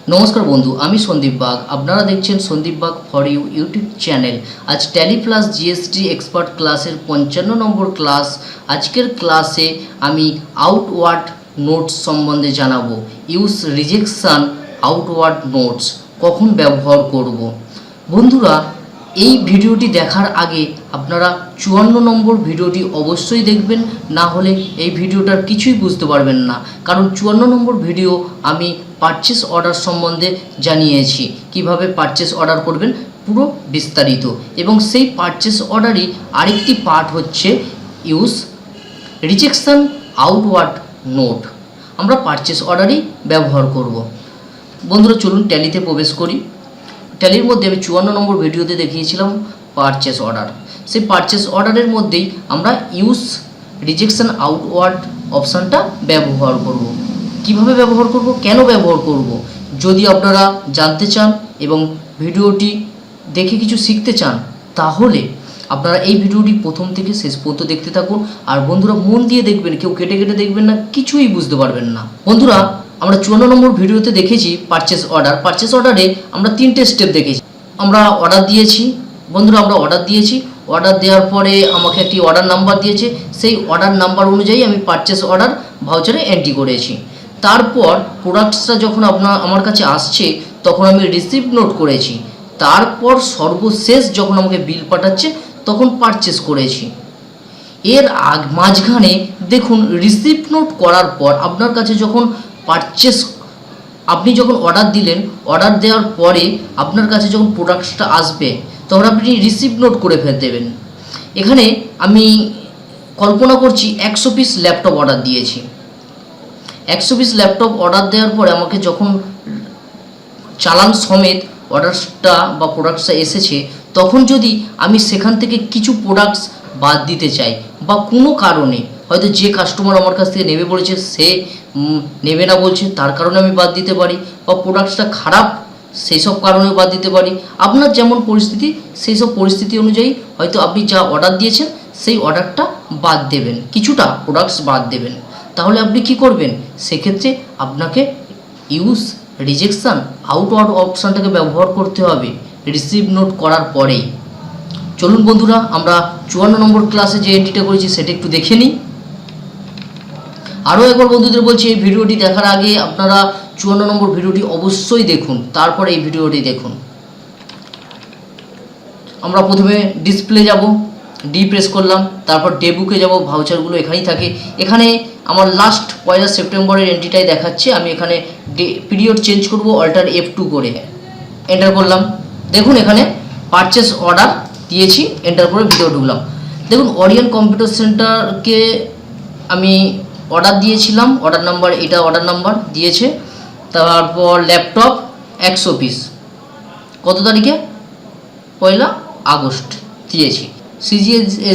नमस्कार बंधु आमी सन्दीप बाग आपनारा देखছেন Sandip Bag for you YouTube channel. आज टैली प्लस जीएसटी एक्सपार्ट क्लासेर 55 नम्बर क्लास। आजकेर क्लासे आमी आउटवार्ड नोट्स सम्बन्धे जानाबो। यूज रिजेक्शन आउटवार्ड नोट्स कखन व्यवहार करब। बंधुरा এই ভিডিওটি দেখার আগে আপনারা 54 নম্বর ভিডিওটি অবশ্যই দেখবেন, না হলে এই ভিডিওটার কিছুই বুঝতে পারবেন না। কারণ 54 নম্বর ভিডিও আমি পারচেস অর্ডার সম্বন্ধে জানিয়েছি, কিভাবে পারচেস অর্ডার করবেন পুরো বিস্তারিত। এবং সেই পারচেস অর্ডারই আরেকটি পার্ট হচ্ছে ইউজ রিজেকশন আউটওয়ার্ড নোট। আমরা পারচেস অর্ডারই ব্যবহার করব। বন্ধুরা চলুন ট্যালিতে প্রবেশ করি। ট্যালির মধ্যে আমি 54 নম্বর ভিডিওতে দেখিয়েছিলাম পারচেস অর্ডার। সেই পারচেস অর্ডারের মধ্যেই আমরা ইউজ রিজেকশন আউটওয়ার্ড অপশানটা ব্যবহার করব। কিভাবে ব্যবহার করব, কেন ব্যবহার করব, যদি আপনারা জানতে চান এবং ভিডিওটি দেখে কিছু শিখতে চান, তাহলে আপনারা এই ভিডিওটি প্রথম থেকে শেষ পর্যন্ত দেখতে থাকুন। আর বন্ধুরা মন দিয়ে দেখবেন, কেউ কেটে কেটে দেখবেন না, কিছুই বুঝতে পারবেন না। বন্ধুরা আমরা 54 নম্বর ভিডিওতে দেখেছি পারচেস অর্ডার। পারচেস অর্ডারে আমরা 3টে স্টেপ দেখেছি। আমরা অর্ডার দিয়েছি, বন্ধুরা আমরা অর্ডার দিয়েছি। অর্ডার দেওয়ার পরে আমাকে একটি অর্ডার নাম্বার দিয়েছে, সেই অর্ডার নাম্বার অনুযায়ী আমি পারচেস অর্ডার ভাউচারে এন্ট্রি করেছি। তারপর প্রোডাক্টসটা যখন আমার কাছে আসছে তখন আমি রিসিভ নোট করেছি। তারপর সর্বশেষ যখন আমাকে বিল পাঠাচ্ছে তখন পারচেস করেছি। এর মাঝখানে দেখুন রিসিভ নোট করার পর আপনার কাছে যখন পারচেস, আপনি যখন অর্ডার দিলেন, অর্ডার দেওয়ার পরে আপনার কাছে যখন প্রোডাক্টসটা আসবে তখন আপনি রিসিভ নোট করে ফেলে দেবেন। এখানে আমি কল্পনা করছি 100 পিস ল্যাপটপ অর্ডার দিয়েছি। 100 পিস ল্যাপটপ অর্ডার দেওয়ার পরে আমাকে যখন চালান সমেত অর্ডারটা বা প্রোডাক্টসটা এসেছে, তখন যদি আমি সেখান থেকে কিছু প্রোডাক্টস বাদ দিতে চাই বা কোনো কারণে, হয়তো যে কাস্টমার আমার কাছ থেকে নেবে বলেছে সে নেবে না বলছে, তার কারণে আমি বাদ দিতে পারি, বা প্রোডাক্টসটা খারাপ সেই সব কারণেও বাদ দিতে পারি। আপনার যেমন পরিস্থিতি সেই সব পরিস্থিতি অনুযায়ী হয়তো আপনি যা অর্ডার দিয়েছেন সেই অর্ডারটা বাদ দেবেন, কিছুটা প্রোডাক্টস বাদ দেবেন। তাহলে আপনি কি করবেন, সেক্ষেত্রে আপনাকে ইউজ রিজেকশন আউটওয়ার্ড অপশানটাকে ব্যবহার করতে হবে রিসিভ নোট করার পরেই। চলুন বন্ধুরা আমরা 54 নম্বর ক্লাসে যে এন্ট্রিটা করেছি সেটা একটু দেখে নিই। আরও একবার বন্ধুদের বলছি, এই ভিডিওটি দেখার আগে আপনারা 54 নম্বর ভিডিওটি অবশ্যই দেখুন, তারপরে এই ভিডিওটি দেখুন। আমরা প্রথমে ডিসপ্লে যাব, ডি প্রেস করলাম, তারপর ডেবুকে যাব, ভাউচারগুলো এখানেই থাকে। এখানে আমার লাস্ট 1 সেপ্টেম্বরের এন্ট্রিটাই দেখাচ্ছে। আমি এখানে পিরিয়ড চেঞ্জ করব, অল্টার F2 করে এন্টার করলাম। দেখুন এখানে পারচেস অর্ডার দিয়েছি, এন্টার করে ভিডিও ঢুকলাম। দেখুন ওরিয়ন কম্পিউটার সেন্টারকে আমি অর্ডার দিয়েছিলাম, অর্ডার নাম্বার এটা অর্ডার নাম্বার দিয়েছে। তারপর ল্যাপটপ 100 পিস, কত তারিখে, 1 আগস্ট দিয়েছি।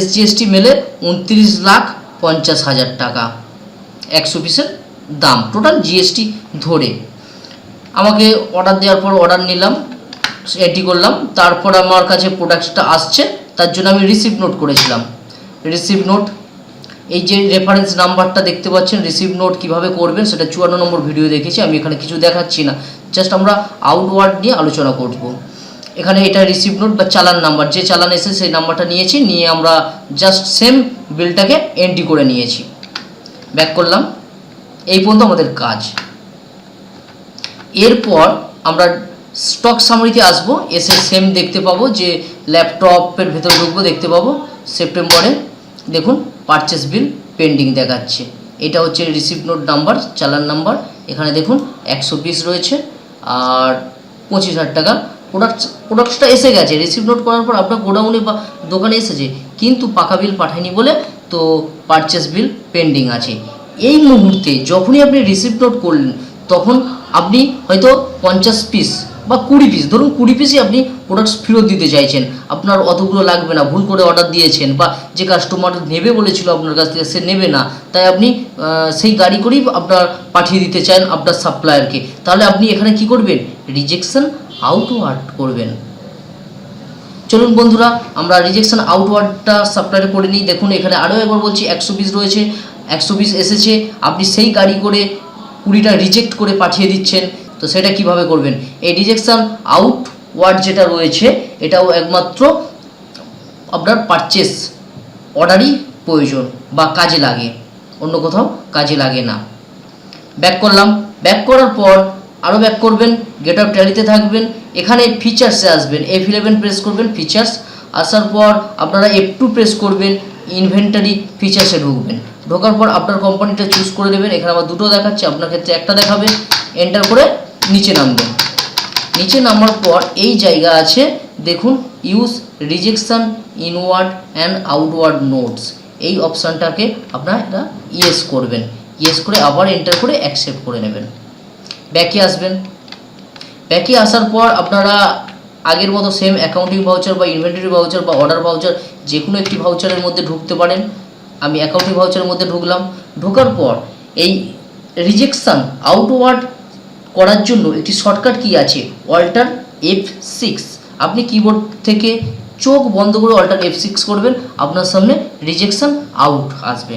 SGST মেলে 29,50,000 টাকা 100 পিসের দাম, টোটাল GST ধরে। আমাকে অর্ডার দেওয়ার পর অর্ডার নিলাম, এন্ট্রি করলাম। তারপর আমার কাছে প্রোডাক্টসটা আসছে, তার জন্য আমি রিসিভ নোট করেছিলাম। রিসিভ নোট, এই যে রেফারেন্স নাম্বারটা দেখতে পাচ্ছেন, রিসিভ নোট কীভাবে করবেন সেটা 54 নম্বর ভিডিও দেখেছি। আমি এখানে কিছু দেখাচ্ছি না, জাস্ট আমরা আউটওয়ার্ড নিয়ে আলোচনা করব। এখানে এটা রিসিভ নোট বা চালান নাম্বার, যে চালান এসে সেই নাম্বারটা নিয়েছি, নিয়ে আমরা জাস্ট সেম বিলটাকে এন্ট্রি করে নিয়েছি। ব্যাক করলাম, এই পর্যন্ত আমাদের কাজ। এরপর আমরা স্টক সামারিতে আসবো, এসে সেম দেখতে পাবো যে ল্যাপটপের ভেতরে ঢুকবো, দেখতে পাবো সেপ্টেম্বরে দেখুন পারচেস বিল পেন্ডিং দেখাচ্ছে। এটা হচ্ছে রিসিভ নোট নাম্বার, চালান নাম্বার। এখানে দেখুন 100 পিস রয়েছে আর 25,000 টাকা প্রোডাক্টসটা এসে গেছে। রিসিভ নোট করার পর আপনার গোডাউনে বা দোকানে এসেছে, কিন্তু পাকা বিল পাঠায়নি বলে তো পারচেস বিল পেন্ডিং আছে। এই মুহূর্তে যখনই আপনি রিসিভ নোট করলেন তখন আপনি হয়তো 50 পিস বা 20 পিস, ধরুন 20 পিসই আপনি প্রোডাক্টস ফেরত দিতে চাইছেন, আপনার অতগুলো লাগবে না, ভুল করে অর্ডার দিয়েছেন, বা যে কাস্টমার নেবে বলেছিল আপনার কাছ থেকে সে নেবে না, তাই আপনি সেই গাড়ি করেই আপনার পাঠিয়ে দিতে চান আপনার সাপ্লায়ারকে। তাহলে আপনি এখানে কি করবেন, রিজেকশন আউটওয়ার্ড করবেন। চলুন বন্ধুরা আমরা রিজেকশন আউটওয়ার্ডটা সাপ্লায়ারে করে নিই। দেখুন এখানে আরও একবার বলছি 100 পিস রয়েছে, 100 পিস এসেছে, আপনি সেই গাড়ি করে 20টা রিজেক্ট করে পাঠিয়ে দিচ্ছেন। তো সেটা কিভাবে করবেন? এই রিজেকশন আউটওয়ার্ড যেটা রয়েছে এটাও একমাত্র আপনার পারচেস অর্ডারই প্রয়োজন বা কাজে লাগে, অন্য কোথাও কাজে লাগে না। ব্যাক করলাম, ব্যাক করার পর আরও ব্যাক করবেন, গেট আপ ট্যালিতে থাকবেন, এখানে ফিচার্সে আসবেন, F11 প্রেস করবেন, ফিচার্স আসার পর আপনারা F2 প্রেস করবেন, ইনভেন্টারি ফিচার্সে ঢুকবেন। ঢোকার পর আপনার কোম্পানিটা চুজ করে নেবেন, এখানে আমার দুটো দেখাচ্ছে, আপনার ক্ষেত্রে একটা দেখাবে। এন্টার করে নিচে নামবেন, নিচে নামার পর এই জায়গা আছে দেখুন, use rejection inward and outward notes, এই অপশানটাকে আপনারা এটা ইয়েস করবেন, ইয়েস করে আবার এন্টার করে অ্যাকসেপ্ট করে নেবেন। ব্যাকে আসবেন, ব্যাকে আসার পর আপনারা আগের মতো সেম অ্যাকাউন্টিং ভাউচার বা ইনভেন্টরি ভাউচার বা অর্ডার ভাউচার যে কোনো একটি ভাউচারের মধ্যে ঢুকতে পারেন। আমি অ্যাকাউন্টিং ভাউচারের মধ্যে ঢুকলাম। ঢোকার পর এই রিজেকশন আউটওয়ার্ড করার জন্য একটি শর্টকাট কি আছে, অল্টার F6। আপনি কিবোর্ড থেকে চোখ বন্ধ করে অল্টার F6 করবেন, আপনার সামনে রিজেকশন আউট আসবে।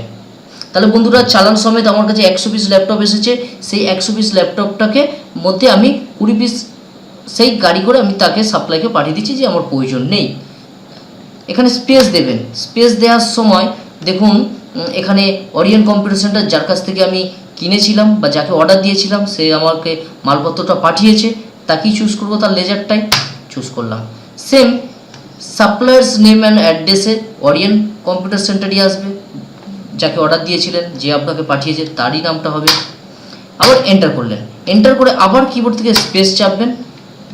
তাহলে বন্ধুরা চালান সমেত আমার কাছে 100 পিস ল্যাপটপ এসেছে, সেই 100 পিস ল্যাপটপটাকে মধ্যে আমি 20 পিস সেই গাড়ি করে আমি তাকে সাপ্লাইকে পাঠিয়ে দিচ্ছি যে আমার প্রয়োজন নেই। এখানে স্পেস দেবেন, স্পেস দেওয়ার সময় দেখুন এখানে অরিয়ন কম্পিউটার সেন্টার যার কাছ থেকে আমি কিনেছিলাম বা যাকে অর্ডার দিয়েছিলাম সে আমাকে মালপত্রটা পাঠিয়েছে, তাকেই চুজ করবো, তার লেজারটাই চুজ করলাম। সেম সাপ্লায়ার্স নেম অ্যান্ড অ্যাড্রেসে অরিয়ন কম্পিউটার সেন্টারই আসবে, যাকে অর্ডার দিয়েছিলেন যে আপনাকে পাঠিয়েছে তারই নামটা হবে। আবার এন্টার করলেন, এন্টার করে আবার কিবোর্ড থেকে স্পেস চাপবেন,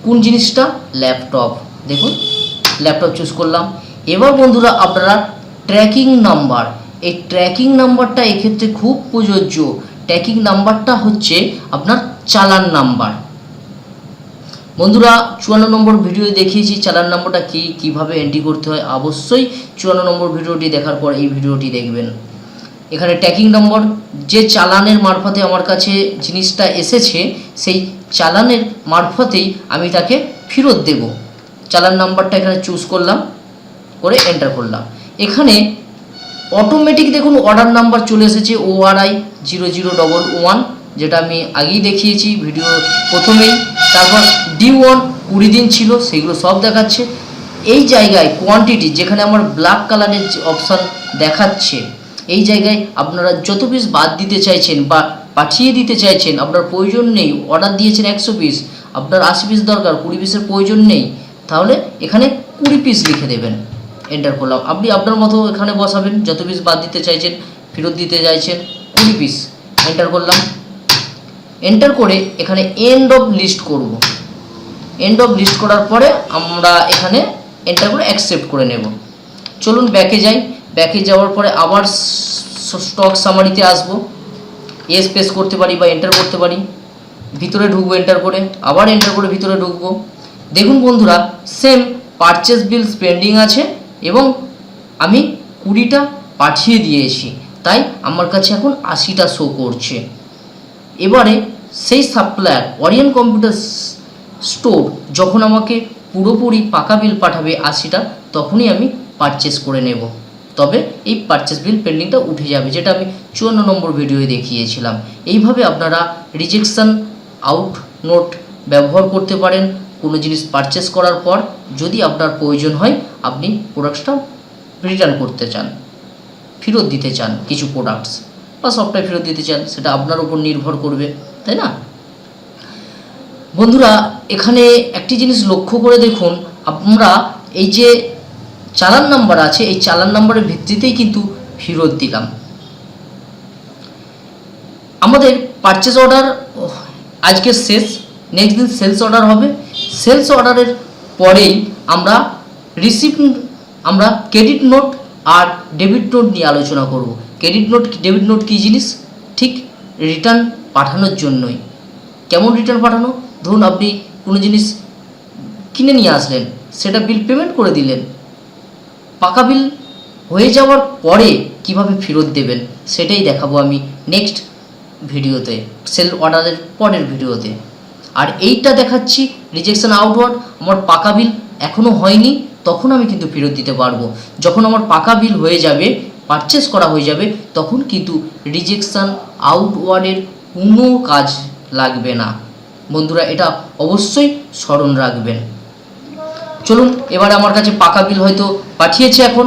কোন জিনিসটা, ল্যাপটপ, দেখুন ল্যাপটপ চুজ করলাম। এবার বন্ধুরা আপনারা ট্র্যাকিং নাম্বার, এই ট্র্যাকিং নাম্বারটা এক্ষেত্রে খুব প্রযোজ্য। ট্র্যাকিং নাম্বারটা হচ্ছে আপনার চালান নাম্বার। বন্ধুরা 54 নম্বর ভিডিও দেখিয়েছি চালান নাম্বারটা কীভাবে এন্ট্রি করতে হয়, অবশ্যই 54 নম্বর ভিডিওটি দেখার পর এই ভিডিওটি দেখবেন। এখানে ট্র্যাকিং নম্বর, যে চালানের মারফতে আমার কাছে জিনিসটা এসেছে সেই চালানের মারফতেই আমি তাকে ফেরত দেব। চালান নাম্বারটা এখানে চুজ করলাম, করে এন্টার করলাম। এখানে অটোমেটিক দেখুন অর্ডার নাম্বার চলে এসেছে ORI 0011, যেটা আমি আগেই দেখিয়েছি ভিডিও প্রথমেই। তারপর D1 20 দিন ছিল, সেগুলো সব দেখাচ্ছে। এই জায়গায় কোয়ান্টিটি, যেখানে আমার ব্ল্যাক কালারের যে অপশান দেখাচ্ছে, এই জায়গায় আপনারা যত পিস বাদ দিতে চাইছেন বা পাঠিয়ে দিতে চাইছেন, আপনার প্রয়োজন নেই, অর্ডার দিয়েছেন 100 পিস, আপনার 80 পিস দরকার, 20 পিসের প্রয়োজন নেই, তাহলে এখানে 20 পিস লিখে দেবেন। এন্টার করলাম, আপনি আপনার মতো এখানে বসাবেন, যত পিস বাদ দিতে চাইছেন, ফেরত দিতে চাইছেন 20 পিস। এন্টার করলাম, এন্টার করে এখানে এন্ড অফ লিস্ট করব। এন্ড অফ লিস্ট করার পরে আমরা এখানে এন্টার করে অ্যাকসেপ্ট করে নেব। চলুন ব্যাকে যাই, ব্যাকে যাওয়ার পরে আবার স্টক সামারিতে আসব, এস প্রেস করতে পারি বা এন্টার করতে পারি, ভিতরে ঢুকবো এন্টার করে, আবার এন্টার করে ভিতরে ঢুকবো। দেখুন বন্ধুরা সেম পারচেস বিল পেন্ডিং আছে এবং আমি 20টা পাঠিয়ে দিয়েছি, তাই আমার কাছে এখন 80টা শো করছে। এবারে সেই সাপ্লায়ার অরিয়ন কম্পিউটার স্টোর যখন আমাকে পুরোপুরি পাকা বিল পাঠাবে 80টা, তখনই আমি পারচেস করে নেব, তবে এই পারচেস বিল পেন্ডিংটা উঠে যাবে, যেটা আমি 54 নম্বর ভিডিওয়ে দেখিয়েছিলাম। এইভাবে আপনারা রিজেকশন আউট নোট ব্যবহার করতে পারেন কোনো জিনিস পারচেস করার পর। যদি আপনার প্রয়োজন হয়, আপনি প্রোডাক্টসটা রিটার্ন করতে চান, ফেরত দিতে চান কিছু প্রোডাক্টস, বা সবটাই ফেরত দিতে চান, সেটা আপনার উপর নির্ভর করবে, তাই না বন্ধুরা? এখানে একটি জিনিস লক্ষ্য করে দেখুন, আমরা এই যে চালান নাম্বার আছে, এই চালান নাম্বারের ভিত্তিতেই কিন্তু ফেরত দিলাম। আমাদের পারচেস অর্ডার আজকের শেষ, নেক্সট দিন সেলস অর্ডার হবে। সেলস অর্ডারের পরেই আমরা আমরা ক্রেডিট নোট আর ডেবিট নোট নিয়ে আলোচনা করব। ক্রেডিট নোট ডেবিট নোট কী জিনিস, ঠিক রিটার্ন পাঠানোর জন্যই। কেমন রিটার্ন পাঠানো, ধরুন আপনি কোনো জিনিস কিনে নিয়ে আসলেন, সেটা বিল পেমেন্ট করে দিলেন, পাকা বিল হয়ে যাওয়ার পরে কিভাবে ফেরত দেবেন সেটাই দেখাবো আমি নেক্সট ভিডিওতে, সেল অর্ডারের পরের ভিডিওতে। আর এইটা দেখাচ্ছি রিজেকশন আউটওয়ার্ড, আমার পাকা বিল এখনও হয়নি, তখন আমি কিন্তু ফেরত দিতে পারবো। যখন আমার পাকা বিল হয়ে যাবে, পারচেস করা হয়ে যাবে, তখন কিন্তু রিজেকশন আউটওয়ার্ডের কোনো কাজ লাগবে না। বন্ধুরা এটা অবশ্যই স্মরণ রাখবেন। চলুন এবারে আমার কাছে পাকা বিল হয়তো পাঠিয়েছে এখন,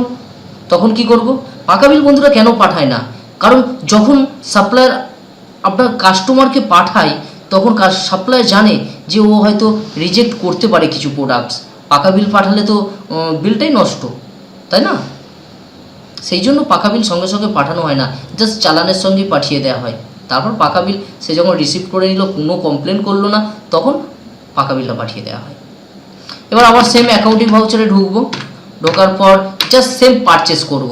তখন কি করব? পাকা বিল বন্ধুরা কেন পাঠায় না? কারণ যখন সাপ্লায়ার আপনার কাস্টমারকে পাঠায় তখন সাপ্লায়ার জানে যে ও হয়তো রিজেক্ট করতে পারে কিছু প্রোডাক্টস। পাকা বিল পাঠালে তো বিলটাই নষ্ট, তাই না? সেই জন্য পাকা বিল সঙ্গে সঙ্গে পাঠানো হয় না, জাস্ট চালানের সঙ্গেই পাঠিয়ে দেওয়া হয়। তারপর পাকা বিল সে যখন রিসিভ করে নিল, কোনো কমপ্লেন করলো না, তখন পাকা বিলটা পাঠিয়ে দেওয়া হয়। এবার আবার সেম অ্যাকাউন্টিং ভাউচারে ঢুকবো, ঢোকার পর জাস্ট সেম পারচেস করব।